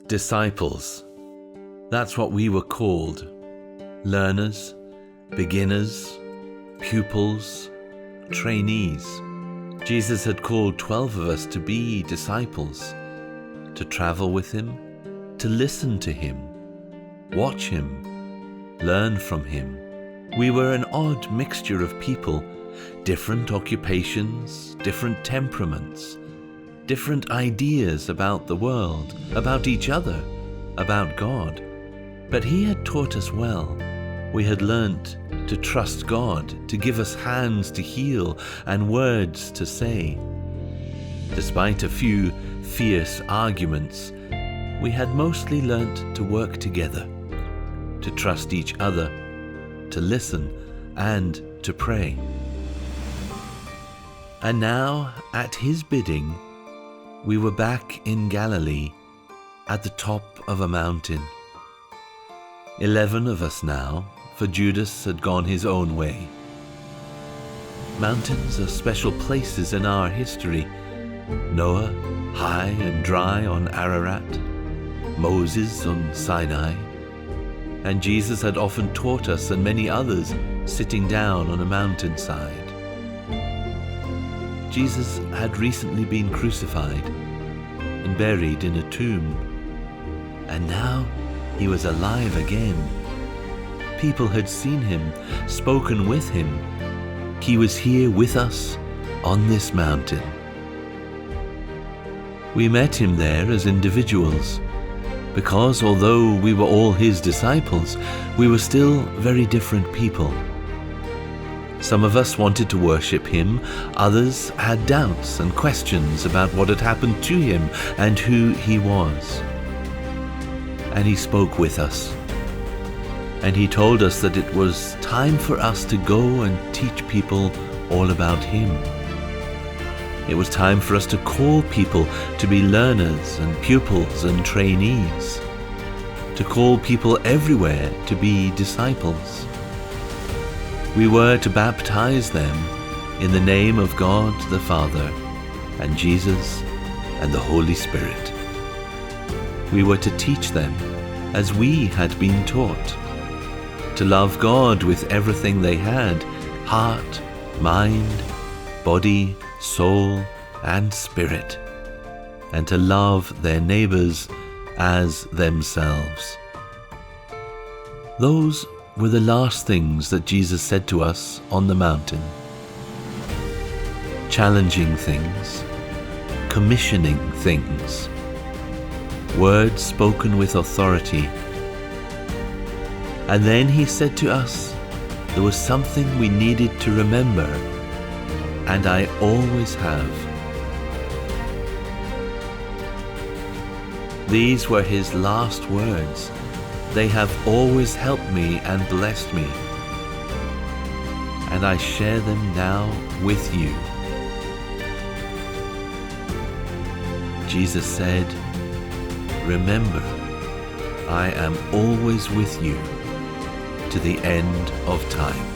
Disciples. That's what we were called. Learners, beginners, pupils, trainees. Jesus had called 12 of us to be disciples, to travel with him, to listen to him, watch him, learn from him. We were an odd mixture of people, different occupations, different temperaments, different ideas about the world, about each other, about God. But he had taught us well. We had learnt to trust God, to give us hands to heal and words to say. Despite a few fierce arguments, we had mostly learnt to work together, to trust each other, to listen and to pray. And now, at his bidding, we were back in Galilee, at the top of a mountain. 11 of us now, for Judas had gone his own way. Mountains are special places in our history. Noah, high and dry on Ararat, Moses on Sinai, and Jesus had often taught us, and many others, sitting down on a mountainside. Jesus had recently been crucified and buried in a tomb, and now he was alive again. People had seen him, spoken with him. He was here with us on this mountain. We met him there as individuals, because although we were all his disciples, we were still very different people. Some of us wanted to worship him, others had doubts and questions about what had happened to him and who he was. And he spoke with us. And he told us that it was time for us to go and teach people all about him. It was time for us to call people to be learners and pupils and trainees, to call people everywhere to be disciples. We were to baptize them in the name of God the Father and Jesus and the Holy Spirit. We were to teach them as we had been taught, to love God with everything they had, heart, mind, body, soul, and spirit, and to love their neighbors as themselves. Those were the last things that Jesus said to us on the mountain. Challenging things, commissioning things, words spoken with authority. And then he said to us, there was something we needed to remember, and I always have. These were his last words. They have always helped me and blessed me, and I share them now with you. Jesus said, remember, I am always with you to the end of time.